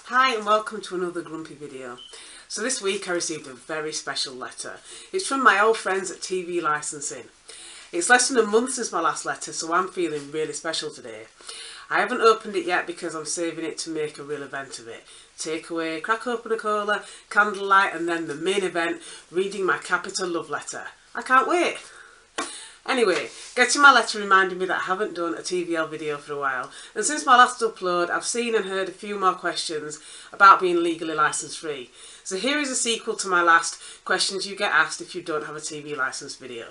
Hi and welcome to another Grumpy video. So this week I received a very special letter. It's from my old friends at TV Licensing. It's less than a month since my last letter, so I'm feeling really special today. I haven't opened it yet because I'm saving it to make a real event of it. Takeaway, crack open a cola, candlelight, and then the main event, reading my capital love letter. I can't wait! Anyway, getting my letter reminded me that I haven't done a TVL video for a while, and since my last upload I've seen and heard a few more questions about being legally licence free. So here is a sequel to my last questions you get asked if you don't have a TV licence video.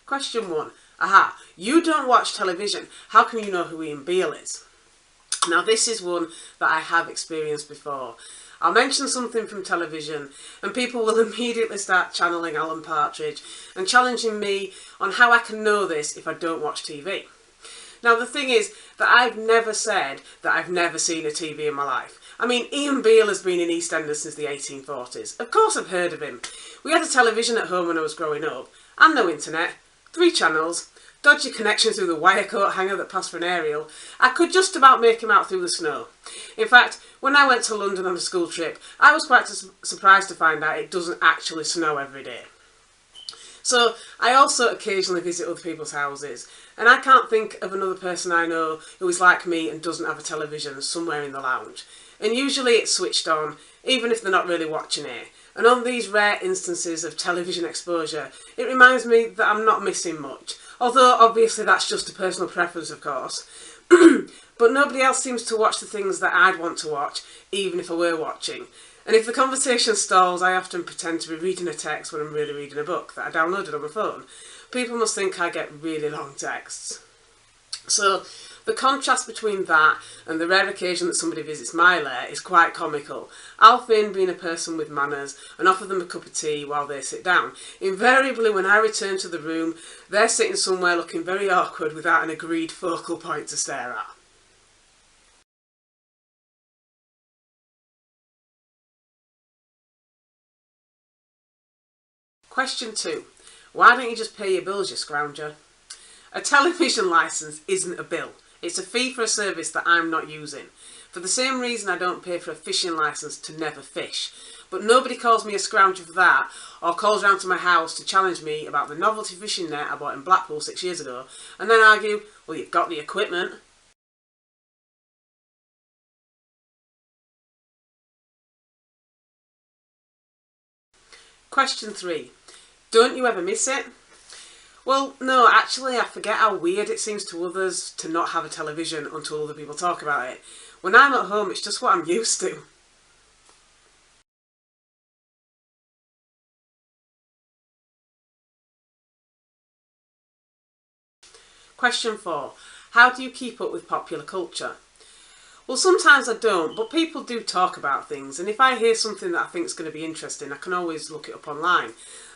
Question 1. Aha, you don't watch television, how can you know who Ian Beale is? Now this is one that I have experienced before. I'll mention something from television and people will immediately start channeling Alan Partridge and challenging me on how I can know this if I don't watch TV. Now the thing is that I've never said that I've never seen a TV in my life. I mean, Ian Beale has been in EastEnders since the 1840s. Of course I've heard of him. We had a television at home when I was growing up and no internet, 3 channels, dodgy connection through the wire coat hanger that passed for an aerial. I could just about make him out through the snow. In fact, when I went to London on a school trip, I was quite surprised to find out it doesn't actually snow every day. So I also occasionally visit other people's houses, and I can't think of another person I know who is like me and doesn't have a television somewhere in the lounge. And usually it's switched on, even if they're not really watching it. And on these rare instances of television exposure, it reminds me that I'm not missing much. Although, obviously, that's just a personal preference, of course. But nobody else seems to watch the things that I'd want to watch, even if I were watching. And if the conversation stalls, I often pretend to be reading a text when I'm really reading a book that I downloaded on my phone. People must think I get really long texts. So, the contrast between that and the rare occasion that somebody visits my lair is quite comical. I'll feign being a person with manners and offer them a cup of tea while they sit down. Invariably, when I return to the room, they're sitting somewhere looking very awkward without an agreed focal point to stare at. Question 2. Why don't you just pay your bills, you scrounger? A television licence isn't a bill. It's a fee for a service that I'm not using. For the same reason I don't pay for a fishing licence to never fish. But nobody calls me a scrounger for that, or calls round to my house to challenge me about the novelty fishing net I bought in Blackpool 6 years ago, and then argue, well, you've got the equipment. Question 3. Don't you ever miss it? Well, no, actually I forget how weird it seems to others to not have a television until other people talk about it. When I'm at home, it's just what I'm used to. Question 4. How do you keep up with popular culture? Well, sometimes I don't, but people do talk about things, and if I hear something that I think is going to be interesting, I can always look it up online.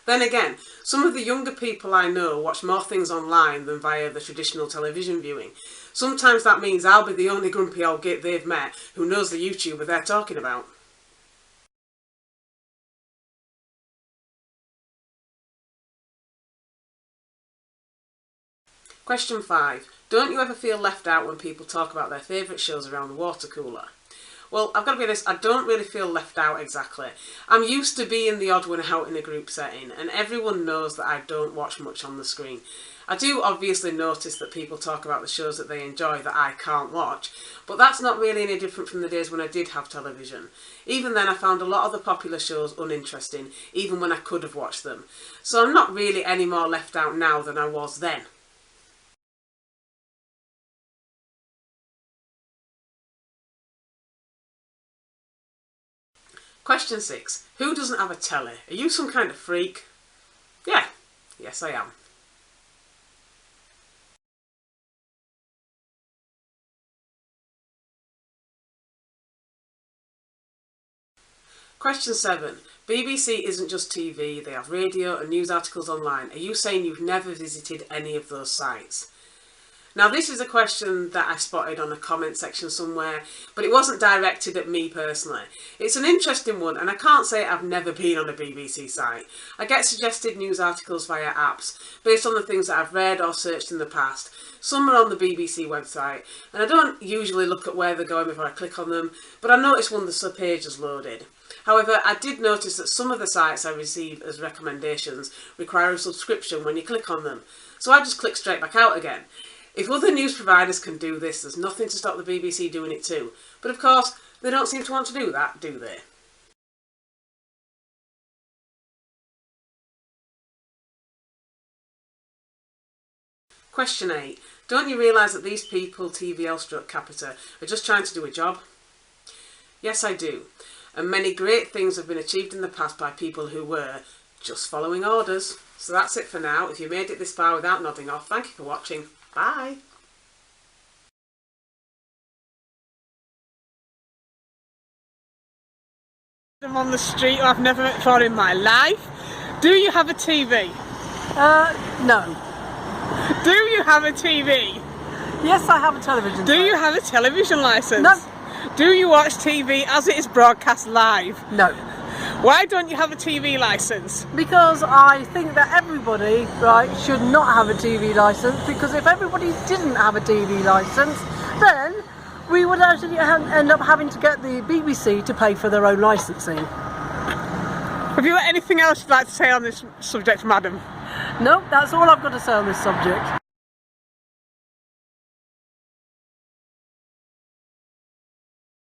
Then again, some of the younger people I know watch more things online than via the traditional television viewing. Sometimes that means I'll be the only grumpy old git they've met who knows the YouTuber they're talking about. Question 5. Don't you ever feel left out when people talk about their favourite shows around the water cooler? Well, I've got to be honest, I don't really feel left out exactly. I'm used to being the odd one out in a group setting, and everyone knows that I don't watch much on the screen. I do obviously notice that people talk about the shows that they enjoy that I can't watch, but that's not really any different from the days when I did have television. Even then I found a lot of the popular shows uninteresting, even when I could have watched them. So I'm not really any more left out now than I was then. Question 6. Who doesn't have a telly? Are you some kind of freak? Yeah. Yes, I am. Question 7. BBC isn't just TV, they have radio and news articles online. Are you saying you've never visited any of those sites? Now this is a question that I spotted on a comment section somewhere, but it wasn't directed at me personally. It's an interesting one, and I can't say I've never been on a BBC site. I get suggested news articles via apps based on the things that I've read or searched in the past. Some are on the BBC website, and I don't usually look at where they're going before I click on them, but I noticed one of the page is loaded. However, I did notice that some of the sites I receive as recommendations require a subscription when you click on them, so I just click straight back out again. If other news providers can do this, there's nothing to stop the BBC doing it too. But of course, they don't seem to want to do that, do they? Question 8. Don't you realise that these people, TVL/Capita, are just trying to do a job? Yes, I do. And many great things have been achieved in the past by people who were just following orders. So that's it for now. If you made it this far without nodding off, thank you for watching. Bye. I'm on the street who I've never met before in my life. Do you have a TV? No. Do you have a TV? Yes, I have a television. Do you have a television licence? No. Do you watch TV as it is broadcast live? No. Why don't you have a TV licence? Because I think that everybody, right, should not have a TV licence, because if everybody didn't have a TV licence, then we would actually end up having to get the BBC to pay for their own licensing. Have you got anything else you'd like to say on this subject, madam? No, that's all I've got to say on this subject.